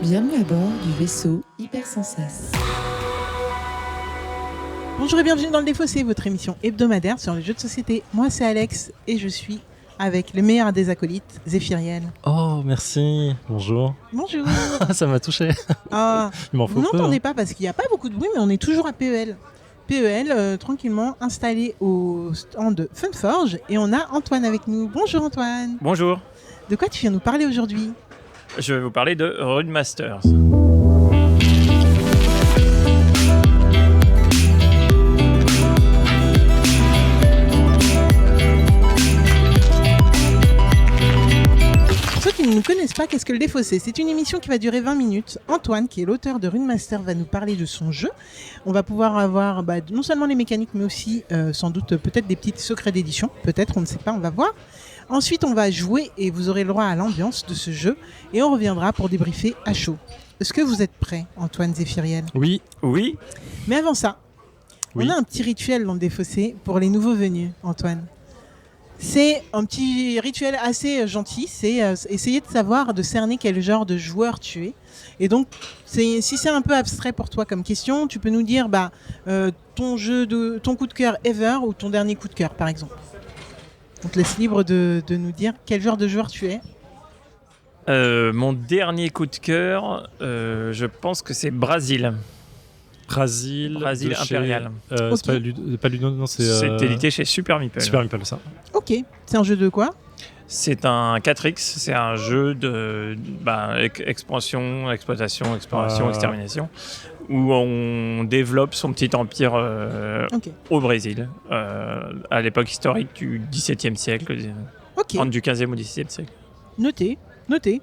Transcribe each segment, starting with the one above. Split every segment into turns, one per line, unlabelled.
Bienvenue à bord du vaisseau Hypersensas.
Bonjour et bienvenue dans le Défaussé, votre émission hebdomadaire sur les jeux de société. Moi c'est Alex et je suis avec le meilleur des acolytes, Zéphiriel.
Oh, merci. Bonjour.
Bonjour.
Ça m'a touché. Il m'en faut
Vous
peu,
n'entendez pas parce qu'il n'y a pas beaucoup de bruit, mais on est toujours à PEL. PEL, tranquillement installé au stand Funforge, et on a Antoine avec nous. Bonjour Antoine.
Bonjour,
De quoi tu viens nous parler aujourd'hui ?
je vais vous parler de Runmasters.
Pour ceux qui ne nous connaissent pas, qu'est-ce que le Défaussé ? C'est une émission qui va durer 20 minutes. Antoine, qui est l'auteur de Runemaster, va nous parler de son jeu. On va pouvoir avoir non seulement les mécaniques, mais aussi sans doute peut-être des petits secrets d'édition. Peut-être, on ne sait pas, on va voir. Ensuite, on va jouer et vous aurez le droit à l'ambiance de ce jeu. Et on reviendra pour débriefer à chaud. Est-ce que vous êtes prêts, Antoine, Zéphiriel ?
Oui.
Oui,
Mais avant ça,
Oui.
on a un petit rituel dans le Défaussé pour les nouveaux venus, Antoine. C'est un petit rituel assez gentil, c'est essayer de savoir, de cerner quel genre de joueur tu es. Et donc, si c'est un peu abstrait pour toi comme question, tu peux nous dire ton coup de cœur ever ou ton dernier coup de cœur, par exemple. On te laisse libre de nous dire quel genre de joueur tu es.
mon dernier coup de cœur, je pense que c'est Brasil.
Brasil de chez-
Impérial.
Ok.
C'est pas Ludo, non, c'est...
C'est édité chez Super Meeple.
Super Meeple, ça.
Ok, c'est un jeu de quoi ?
C'est un 4X, c'est un jeu de expansion, exploitation, exploration,
Ah.
extermination, où on développe son petit empire
Ok.
au Brésil, à l'époque historique du XVIIe siècle,
Ok,
entre du 15e au XVIIe siècle.
noté.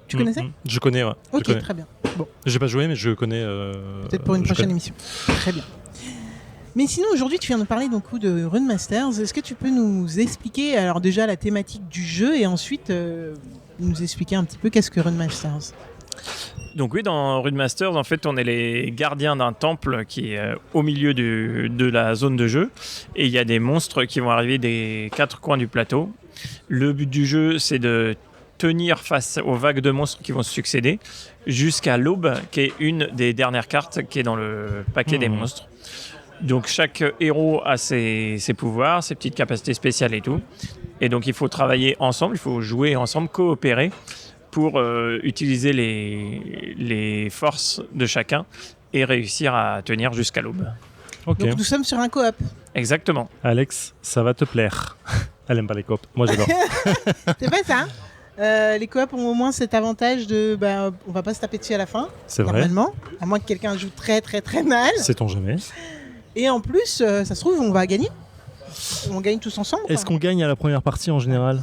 Tu connaissais ?
Je connais, ouais. Je
Ok,
connais.
très bien. Bon.
J'ai pas joué, mais je connais...
Peut-être pour une
je
prochaine
connais.
émission. Très bien. Mais sinon, aujourd'hui, tu viens nous parler donc de Runmasters. Est-ce que tu peux nous expliquer, alors déjà, la thématique du jeu et ensuite nous expliquer un petit peu qu'est-ce que Runmasters ?
Donc oui, dans Runmasters, en fait, on est les gardiens d'un temple qui est au milieu de la zone de jeu. Et il y a des monstres qui vont arriver des quatre coins du plateau. Le but du jeu, c'est de tenir face aux vagues de monstres qui vont se succéder jusqu'à l'aube, qui est une des dernières cartes qui est dans le paquet des monstres. Donc chaque héros a ses pouvoirs, ses petites capacités spéciales et tout. Et donc il faut travailler ensemble, il faut jouer ensemble, coopérer pour utiliser les forces de chacun et réussir à tenir jusqu'à l'aube.
Ok.
Donc nous sommes sur un coop.
Exactement.
Alex, ça va te plaire. Elle aime pas les coops. Moi, j'adore.
C'est pas ça. Les coops ont au moins cet avantage de on va pas se taper dessus à la fin,
C'est vrai.
normalement, à moins que quelqu'un joue très très très mal.
Sait-on jamais.
Et en plus, ça se trouve, on va gagner. On gagne tous ensemble.
Est-ce qu'on gagne à la première partie en général ?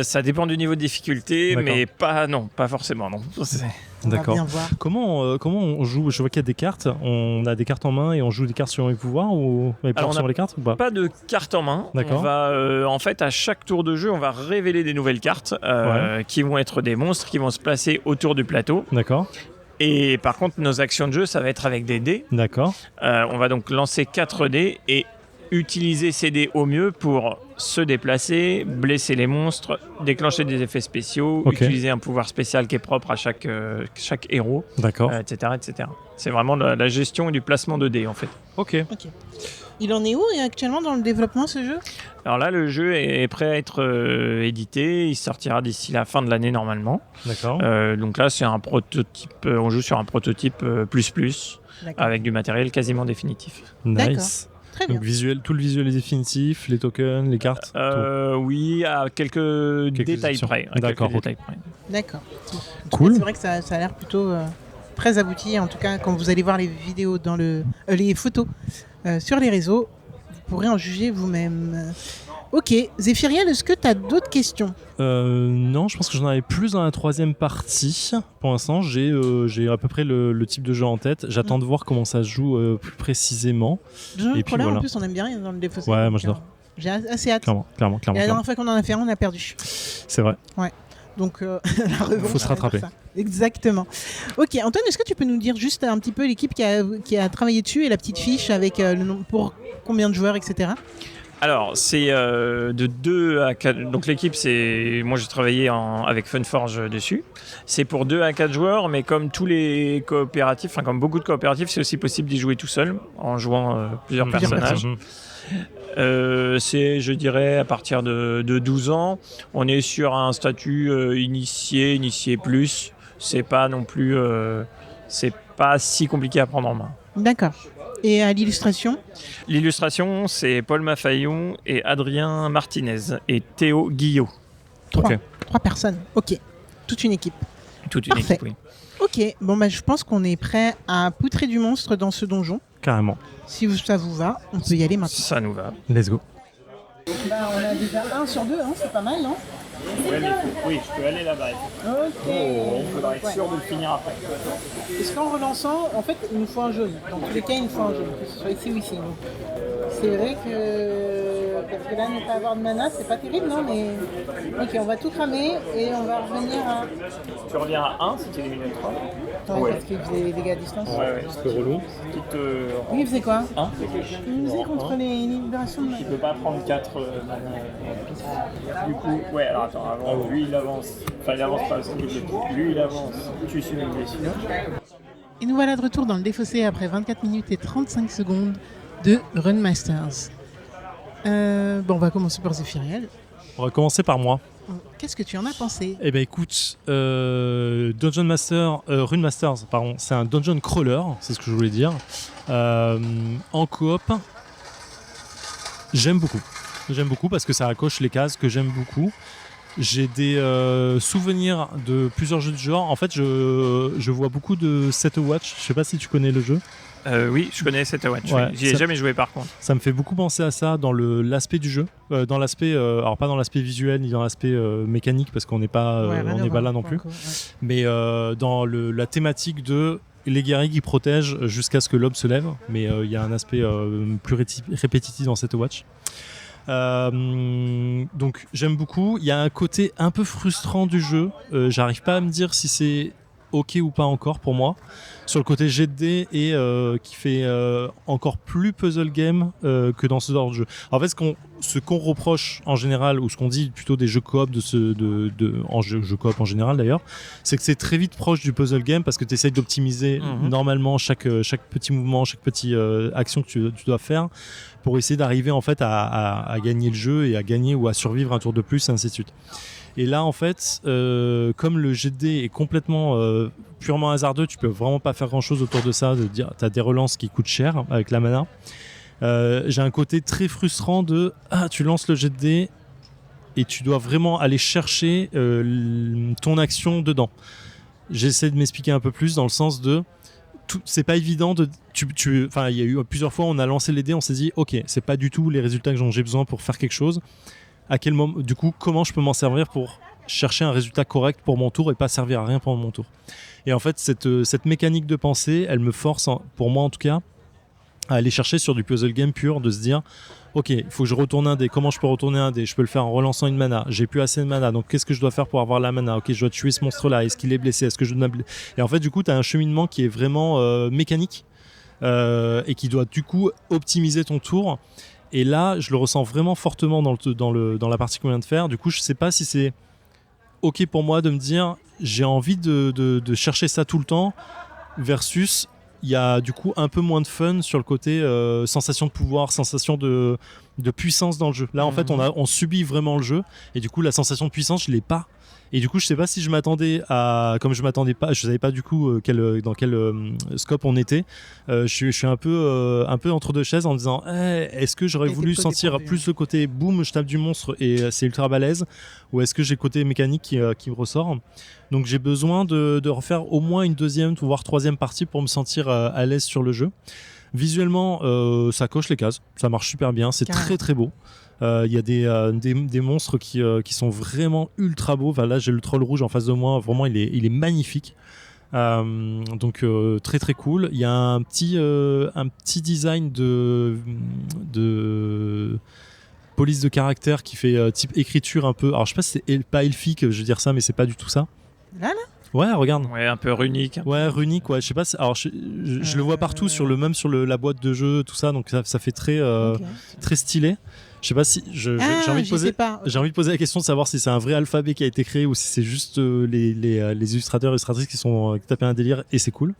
Ça dépend du niveau de difficulté,
D'accord.
mais pas forcément, non.
On va
D'accord.
bien voir.
Comment on joue ? Je vois qu'il y a des cartes. On a des cartes en main et on joue des cartes sur les pouvoirs ou les pouvoirs
on
sur
a
les cartes ou pas ?
Pas de carte en main.
D'accord.
On va, en fait, à chaque tour de jeu, on va révéler des nouvelles cartes qui vont être des monstres qui vont se placer autour du plateau.
D'accord.
Et par contre, nos actions de jeu, ça va être avec des dés.
D'accord.
On va donc lancer 4 dés et utiliser ces dés au mieux pour se déplacer, blesser les monstres, déclencher des effets spéciaux,
Ok.
utiliser un pouvoir spécial qui est propre à chaque héros,
D'accord.
etc., etc. C'est vraiment la gestion et du placement de dés, en fait.
Ok.
Il en est où actuellement dans le développement, ce jeu ?
Alors là, le jeu est prêt à être édité. Il sortira d'ici la fin de l'année, normalement.
D'accord.
Donc là, c'est un prototype. On joue sur un prototype plus,
D'accord.
avec du matériel quasiment définitif.
Nice.
Très bien.
Donc tout le visuel est définitif, les tokens, les cartes.
Oui, à quelques détails
exceptions.
près.
D'accord, ok.
D'accord.
Cool.
C'est vrai que ça a l'air plutôt très abouti. En tout cas, quand vous allez voir les vidéos les photos sur les réseaux, vous pourrez en juger vous-même. Ok, Zéphiriel, est-ce que tu as d'autres questions ?
Non, je pense que j'en avais plus dans la troisième partie. Pour l'instant, j'ai à peu près le type de jeu en tête. J'attends de voir comment ça se joue plus précisément.
Jeu de
Et puis
crawler,
voilà.
en plus, on aime bien dans le défaussé.
Ouais,
Donc,
moi, j'adore.
J'ai assez hâte.
Clairement.
Et la dernière fois qu'on en a fait un, on a perdu.
C'est vrai.
Donc, la revanche.
Faut se rattraper.
ça. Exactement. Ok, Antoine, est-ce que tu peux nous dire juste un petit peu l'équipe qui a travaillé dessus et la petite fiche avec le nom pour combien de joueurs, etc.
Alors, c'est de 2 à 4. Donc, l'équipe, c'est. Moi, j'ai travaillé avec Funforge dessus. C'est pour 2 à 4 joueurs, mais comme tous les coopératifs, enfin, comme beaucoup de coopératifs, c'est aussi possible d'y jouer tout seul, en jouant plusieurs personnages. C'est, je dirais, à partir de 12 ans. On est sur un statut initié plus. C'est pas non plus. C'est pas si compliqué à prendre en main.
D'accord. Et à l'illustration?
L'illustration, c'est Paul Mafaillon et Adrien Martinez et Théo Guillot.
3.
Ok.
3 personnes. Ok. Toute une équipe.
Toute une
Parfait.
équipe, oui.
Ok. Bon, bah, je pense qu'on est prêt à poutrer du monstre dans ce donjon.
Carrément.
Si ça vous va, on peut y aller maintenant.
Ça nous va.
Let's go.
Bah, on a déjà 1 sur 2, hein, c'est pas mal, non?
Oui, je peux aller là-bas.
Ok.
On faudra être sûr de le finir après.
Est-ce qu'en relançant, en fait, il nous faut un jaune. Dans tous les cas, il nous faut un jaune, que ce soit ici ou ici. Donc, c'est vrai que. Parce que là, ne pas avoir de mana, c'est pas terrible, non? Mais. Ok, on va tout cramer et on va revenir à.
Tu reviens à 1 si tu élimines 3.
Attends,
Ouais.
parce qu'il faisait des dégâts à distance.
Ouais, c'est relou. Qui te.
Lui, il faisait quoi?
1.
Il nous faisait contre les libérations de mana.
Tu peux pas prendre 4 Du coup, ouais, alors attends, avant, lui il avance. Enfin, il avance pas parce qu'il est bloqué. Lui il avance. Tu suis une blessure.
Et nous voilà de retour dans le défaussé après 24 minutes et 35 secondes de Runmasters. Bon, on va commencer par Zéphiriel.
On va commencer par moi.
Qu'est-ce que tu en as pensé?
Eh ben écoute, Rune Masters, pardon, c'est un dungeon crawler, c'est ce que je voulais dire. En coop, j'aime beaucoup. J'aime beaucoup parce que ça accroche les cases que j'aime beaucoup. J'ai des souvenirs de plusieurs jeux de genre. En fait, je vois beaucoup de Set a Watch. Je sais pas si tu connais le jeu.
Oui, je connais cette Watch.
Ouais,
J'y ai jamais joué par contre.
Ça me fait beaucoup penser à ça dans l'aspect du jeu. Dans l'aspect, alors pas dans l'aspect visuel ni dans l'aspect mécanique parce qu'on n'est pas, on n'est pas là non plus. Mais dans la thématique de les guerriers qui protègent jusqu'à ce que l'aube se lève. Mais il y a un aspect plus répétitif dans cette Watch. Donc j'aime beaucoup. Il y a un côté un peu frustrant du jeu. J'arrive pas à me dire si c'est ok ou pas encore pour moi. Sur le côté jet de dés et qui fait encore plus puzzle game que dans ce genre de jeu. En fait, ce qu'on reproche en général, ou ce qu'on dit plutôt des jeux coop en jeu coop en général d'ailleurs, c'est que c'est très vite proche du puzzle game parce que tu essayes d'optimiser normalement chaque petit mouvement, chaque petite action que tu dois faire pour essayer d'arriver en fait à gagner le jeu et à gagner ou à survivre un tour de plus, et ainsi de suite. Et là, en fait, comme le jet de dés est complètement purement hasardeux, tu peux vraiment pas faire grand-chose autour de ça. T'as des relances qui coûtent cher avec la mana. J'ai un côté très frustrant de tu lances le jet de dés et tu dois vraiment aller chercher ton action dedans. J'essaie de m'expliquer un peu plus dans le sens de c'est pas évident de il y a eu plusieurs fois on a lancé les dés, on s'est dit ok, c'est pas du tout les résultats dont j'ai besoin pour faire quelque chose. À quel moment, du coup, comment je peux m'en servir pour chercher un résultat correct pour mon tour et pas servir à rien pendant mon tour. Et en fait, cette mécanique de pensée, elle me force, pour moi en tout cas, à aller chercher sur du puzzle game pur, de se dire ok, il faut que je retourne un dé. Comment je peux retourner un dé? Je peux le faire en relançant une mana. J'ai plus assez de mana, donc qu'est-ce que je dois faire pour avoir la mana? Ok, je dois tuer ce monstre-là. Est-ce qu'il est blessé? Est-ce que je dois... Et en fait, du coup, tu as un cheminement qui est vraiment mécanique et qui doit du coup optimiser ton tour. Et là, je le ressens vraiment fortement dans la partie qu'on vient de faire. Du coup, je sais pas si c'est ok pour moi de me dire j'ai envie de chercher ça tout le temps versus il y a du coup un peu moins de fun sur le côté sensation de pouvoir, sensation de puissance dans le jeu. Là, en fait, on subit vraiment le jeu et du coup, la sensation de puissance, je l'ai pas. Et du coup, je sais pas si je m'attendais à, comme je m'attendais pas, je savais pas du coup dans quel scope on était. Je suis un peu entre deux chaises en me disant, est-ce que j'aurais voulu sentir plus le côté boum, je tape du monstre et c'est ultra balèze, ou est-ce que j'ai le côté mécanique qui me ressort. Donc j'ai besoin de refaire au moins une deuxième voire troisième partie pour me sentir à l'aise sur le jeu. Visuellement, ça coche les cases, ça marche super bien, c'est très très beau. Il y a des monstres qui sont vraiment ultra beaux. Enfin, là, j'ai le troll rouge en face de moi. Vraiment, il est magnifique. Donc très très cool. Il y a un petit design de police de caractère qui fait type écriture un peu. Alors, je sais pas si c'est pas elfique, je veux dire ça, mais c'est pas du tout ça.
Là.
Ouais, regarde.
Ouais, un peu runique.
Ouais, runique, ouais. Je sais pas. Alors, je le vois partout sur la boîte de jeu, tout ça. Donc, ça fait très, très stylé. Je sais pas si j'ai envie de
je
poser.
sais pas.
J'ai envie de poser la question de savoir si c'est un vrai alphabet qui a été créé ou si c'est juste les illustrateurs et illustratrices qui sont tapés un délire et c'est cool.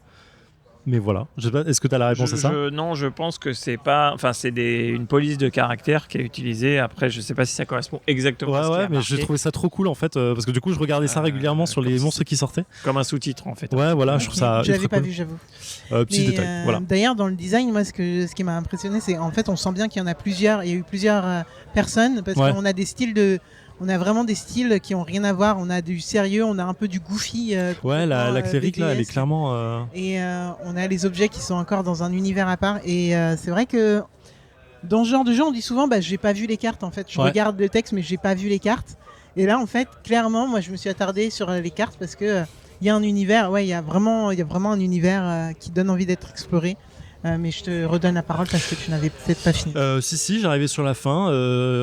Mais voilà, je sais pas, est-ce que tu as la réponse à ça?
Non, je pense que c'est pas. Enfin, c'est une police de caractère qui est utilisée. Après, je sais pas si ça correspond exactement à ce qui
Ouais,
est
mais
marqué.
j'ai trouvé ça trop cool en fait, parce que du coup, je regardais ça régulièrement sur les monstres qui sortaient.
Comme un sous-titre en fait.
Ouais, voilà, je
Ok.
trouve ça.
Je l'avais
ultra
pas
cool.
vu, j'avoue.
Petit
Mais,
détail, voilà.
D'ailleurs, dans le design, moi, ce qui m'a impressionné, c'est en fait, on sent bien qu'il y en a plusieurs. Il y a eu plusieurs personnes parce
Ouais.
qu'on a des styles on a vraiment des styles qui ont rien à voir. On a du sérieux, on a un peu du goofy.
Ouais, la clérique là, elle est
BDS.
clairement.
Et on a les objets qui sont encore dans un univers à part. Et c'est vrai que dans ce genre de jeu, on dit souvent, j'ai pas vu les cartes en fait. Je
Ouais.
regarde le texte, mais j'ai pas vu les cartes. Et là, en fait, clairement, moi, je me suis attardé sur les cartes parce que il y a un univers. Ouais, il y a vraiment un univers qui donne envie d'être exploré. Mais je te redonne la parole parce que tu n'avais peut-être pas fini.
Si, j'arrivais sur la fin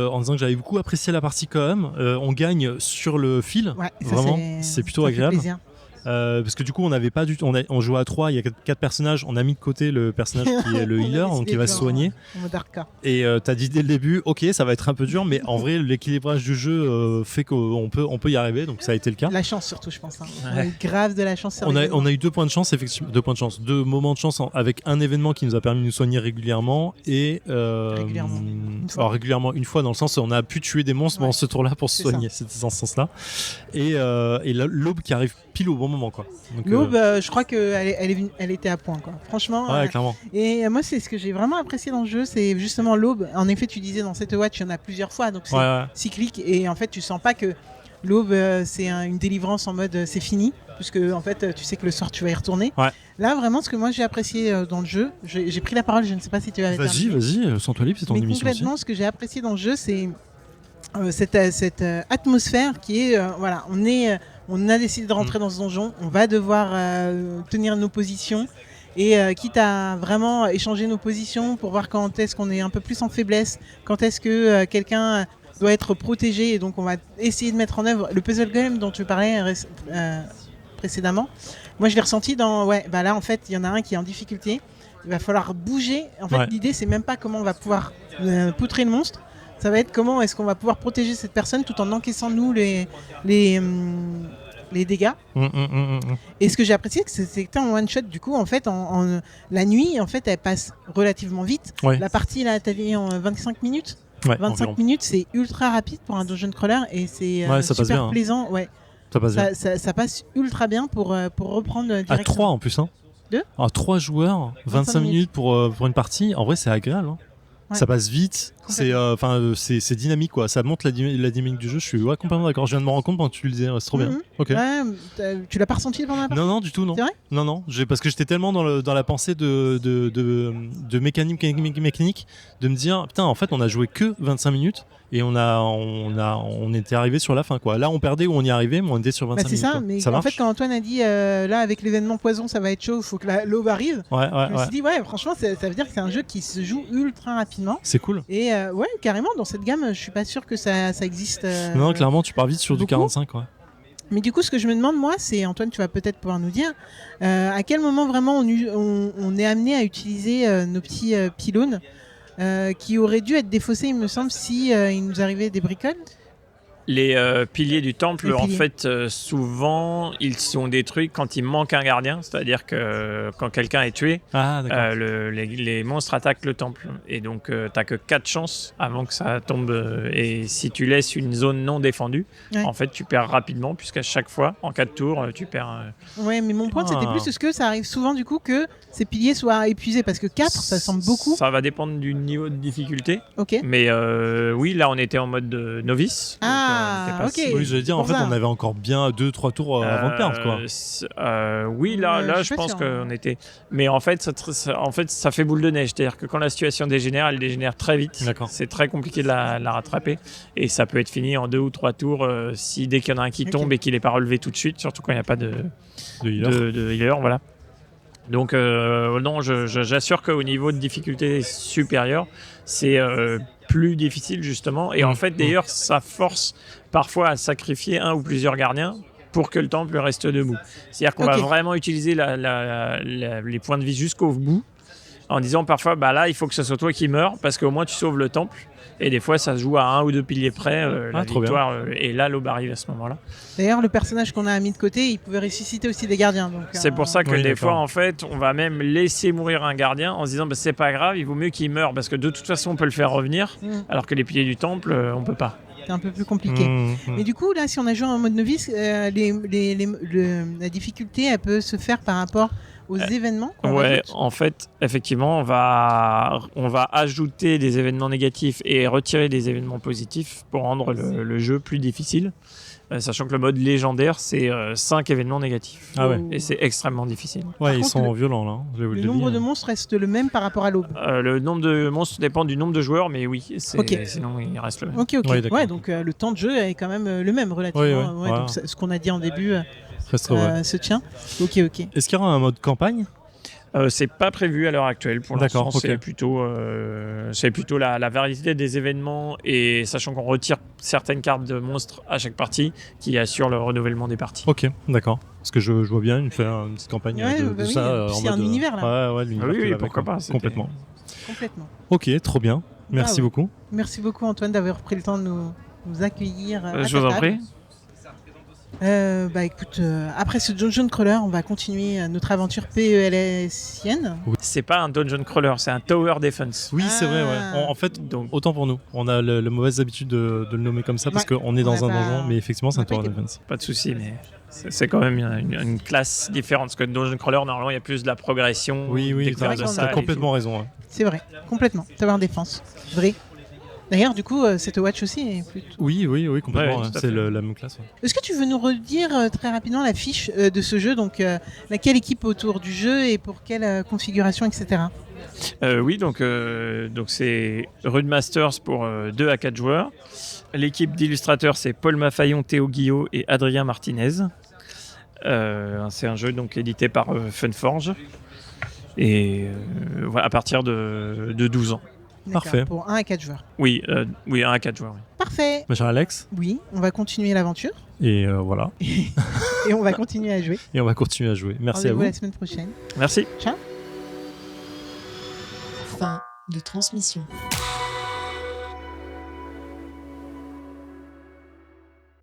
en disant que j'avais beaucoup apprécié la partie quand même. On gagne sur le fil,
Ouais, ça,
vraiment, c'est plutôt
ça fait
agréable.
plaisir.
Parce que du coup, on n'avait pas du tout. On jouait à 3, il y a 4 personnages. On a mis de côté le personnage qui est le
On a
healer, donc
décidé
qui va
de
se
faire
soigner.
en mode hardcore.
Et t'as dit dès le début, ok, ça va être un peu dur, mais en vrai, l'équilibrage du jeu fait qu'on peut y arriver, donc ça a été le cas.
La chance surtout, je pense. Hein.
Ouais.
On a eu grave de la chance. sur
On
l'événement.
a eu 2 points de chance, effectivement, 2 points de chance, 2 moments de chance avec un événement qui nous a permis de nous soigner régulièrement et
Régulièrement. Une fois.
alors, régulièrement une fois dans le sens où on a pu tuer des monstres
Ouais.
dans ce tour-là pour se
C'est
soigner, c'était dans ce sens-là. Et l'aube qui arrive pile au bon moment, quoi. Donc,
L'aube, je crois qu'elle elle était à point, quoi. Franchement.
ouais, clairement.
Et moi, c'est ce que j'ai vraiment apprécié dans le jeu, c'est justement l'aube. En effet, tu disais dans cette watch, il y en a plusieurs fois, donc c'est
Ouais.
cyclique. Et en fait, tu sens pas que l'aube, c'est une délivrance en mode c'est fini, puisque en fait, tu sais que le soir, tu vas y retourner.
Ouais.
Là, vraiment, ce que moi j'ai apprécié dans le jeu, j'ai pris la parole, je ne sais pas si tu avais
Vas-y, sens-toi libre, c'est ton
mais
émission aussi.
complètement, ce que j'ai apprécié dans le jeu, c'est cette atmosphère qui est, voilà, on a décidé de rentrer dans ce donjon, on va devoir tenir nos positions. Et quitte à vraiment échanger nos positions pour voir quand est-ce qu'on est un peu plus en faiblesse, quand est-ce que quelqu'un doit être protégé, et donc on va essayer de mettre en œuvre le puzzle game dont tu parlais précédemment. Moi je l'ai ressenti dans, là en fait il y en a un qui est en difficulté, il va falloir bouger. En fait l'idée c'est même pas comment on va pouvoir poutrer le monstre, ça va être comment est-ce qu'on va pouvoir protéger cette personne tout en encaissant nous les dégâts. Et ce que j'ai apprécié, c'est que c'était en one shot. Du coup, en fait, la nuit, en fait, elle passe relativement vite.
Ouais.
La partie, là, t'as dit en 25 minutes.
Ouais,
25
environ.
minutes, c'est ultra rapide pour un dungeon crawler et c'est
Ouais, ça passe
super
bien, hein.
plaisant. Ouais.
Ça passe bien.
Ça passe ultra bien pour reprendre
À
directement.
3 en plus, hein.
Deux
À 3 joueurs, 25 minutes pour une partie. En vrai, c'est agréable. Hein.
Ouais.
Ça passe vite, c'est dynamique, quoi. Ça monte la dynamique du jeu. Je suis complètement d'accord. Je viens de me rendre compte pendant que tu le disais. Ouais, c'est trop bien. Ok.
Ouais, tu l'as pas ressenti pendant la partie?
Non, du tout, non.
C'est vrai?
Non. Parce que j'étais tellement dans la pensée de mécanique de me dire, putain, en fait, on a joué que 25 minutes et on était arrivé sur la fin, quoi. Là, on perdait ou on y arrivait, mais on était sur 25
C'est
minutes.
ça,
quoi.
mais
Ça
en
marche.
fait, quand Antoine a dit là, avec l'événement poison, ça va être chaud, il faut que l'aube arrive.
Ouais.
Je me suis dit, franchement, ça veut dire que c'est un jeu qui se joue ultra rapidement.
C'est cool.
Et carrément, dans cette gamme, je suis pas sûr que ça existe.
Non, clairement, tu pars vite sur du
beaucoup.
45, quoi.
Mais du coup, ce que je me demande, moi, c'est, Antoine, tu vas peut-être pouvoir nous dire, à quel moment vraiment on est amené à utiliser nos petits pylônes qui auraient dû être défaussés, il me semble, si il nous arrivait des bricoles.
Les piliers du temple,
Les
en
piliers.
fait, souvent, ils sont détruits quand il manque un gardien. C'est-à-dire que quand quelqu'un est tué,
Ah, d'accord.
les monstres attaquent le temple. Et donc, t'as que 4 chances avant que ça tombe. Et si tu laisses une zone non défendue,
Ouais.
en fait, tu perds rapidement, puisqu'à chaque fois, en 4 tours, tu perds.
Ouais, mais mon point, c'était
Ah.
plus, est-ce que ça arrive souvent, du coup, que ces piliers soient épuisés? Parce que 4, ça semble beaucoup.
Ça va dépendre du niveau de difficulté.
Ok.
Mais oui, là, on était en mode novice.
Ah,
donc, on était pas
ok.
si-
Oui, j'allais dire, en
pour
fait,
ça.
on avait encore bien 2-3 tours avant de perdre, quoi.
Oui, là,
Je
là
suis
je
pas
pense
sûre,
qu'on était. Mais en fait, ça fait boule de neige. C'est-à-dire que quand la situation dégénère, elle dégénère très vite.
D'accord.
C'est très compliqué de la rattraper. Et ça peut être fini en 2 ou 3 tours si dès qu'il y en a un qui
Ok.
tombe et qu'il n'est pas relevé tout de suite, surtout quand il n'y a pas de
De healer.
healer. Voilà. Donc, non, j'assure qu'au niveau de difficulté supérieure, c'est plus difficile, justement. Et en fait, d'ailleurs, ça force parfois à sacrifier un ou plusieurs gardiens pour que le temple reste debout. C'est-à-dire qu'on va
Ok.
vraiment utiliser les points de vie jusqu'au bout. en disant parfois, bah là, il faut que ce soit toi qui meurs parce qu'au moins tu sauves le temple. Et des fois, ça se joue à 1 ou 2 piliers près, la
trop
victoire. Et là, l'aube arrive à ce moment-là.
D'ailleurs, le personnage qu'on a mis de côté, il pouvait ressusciter aussi des gardiens. Donc,
C'est pour ça que
Oui,
des
d'accord.
fois, en fait, on va même laisser mourir un gardien en se disant, bah, c'est pas grave, il vaut mieux qu'il meure parce que de toute façon, on peut le faire revenir, alors que les piliers du temple, on peut pas.
c'est un peu plus compliqué. Mais du coup, là, si on a joué en mode novice, la difficulté, elle peut se faire par rapport aux événements qu'on
Ouais,
rajoute.
en fait, effectivement, on va ajouter des événements négatifs et retirer des événements positifs pour rendre le jeu plus difficile. Sachant que le mode légendaire, c'est 5 événements négatifs.
Ah ouais.
Et c'est extrêmement difficile.
Ouais, ils
contre,
sont violents là. Je vais vous
Le
le
nombre
dire.
de monstres reste le même par rapport à l'aube.
Le nombre de monstres dépend du nombre de joueurs, mais oui,
Ok.
sinon il reste le même.
Ok.
Ouais, d'accord.
Ouais, donc le temps de jeu est quand même le même relativement.
Ouais, voilà.
Donc ce qu'on a dit en début
Reste vrai.
se tient. Ok.
Est-ce qu'il y aura un mode campagne?
C'est pas prévu à l'heure actuelle pour
D'accord,
l'instant.
ok.
C'est plutôt la variété des événements et sachant qu'on retire certaines cartes de monstres à chaque partie qui assure le renouvellement des parties.
Ok, d'accord. Parce que je vois bien faire une petite campagne
Ouais,
de
bah oui,
ça.
c'est un univers, là.
Ouais, l'univers.
Oui,
qui va
pourquoi
avec,
pas, c'était-
complètement.
Complètement.
Ok, trop bien. Merci
ouais.
beaucoup.
Merci beaucoup Antoine d'avoir pris le temps de nous accueillir. À
Je vous
ta
en
table.
prie.
Écoute, après ce dungeon crawler, on va continuer notre aventure PELSienne.
C'est pas un dungeon crawler, c'est un tower defense.
Oui, c'est vrai, ouais.
Ah.
En fait,
Donc,
autant pour nous. On a la mauvaise habitude de le nommer comme ça parce
Ouais.
qu'on est
On
dans
a
un
pas-
donjon, mais effectivement, c'est
on
un
a pas
tower
été-
defense.
pas de souci, mais c'est quand même une classe différente. Parce que dungeon crawler, normalement, il y a plus de la progression.
Oui,
découverte
vrai
de
qu'on
ça,
a
t'as
et
complètement raison. Ouais.
C'est vrai, complètement. Tower Defense, vrai. D'ailleurs, du coup, cette watch aussi est plutôt...
Oui, complètement.
Ouais, tout à
c'est
fait.
la même classe. Ouais.
Est-ce que tu veux nous redire très rapidement la fiche de ce jeu, donc laquelle équipe autour du jeu et pour quelle configuration, etc.
Oui, donc c'est Rune Masters pour 2 à 4 joueurs. L'équipe d'illustrateurs, c'est Paul Maffaillon, Théo Guillot et Adrien Martinez. C'est un jeu donc édité par Funforge. Et voilà, à partir de 12 ans.
D'accord,
Parfait.
Pour 1 à 4 joueurs.
Oui, 1 à 4 joueurs. Oui.
Parfait.
Ma chère Alex,
Oui, on va continuer l'aventure
et voilà.
et on va continuer à jouer.
Et on va continuer à jouer. Merci à
Rendez-vous
vous.
la semaine prochaine.
Merci.
Fin de transmission.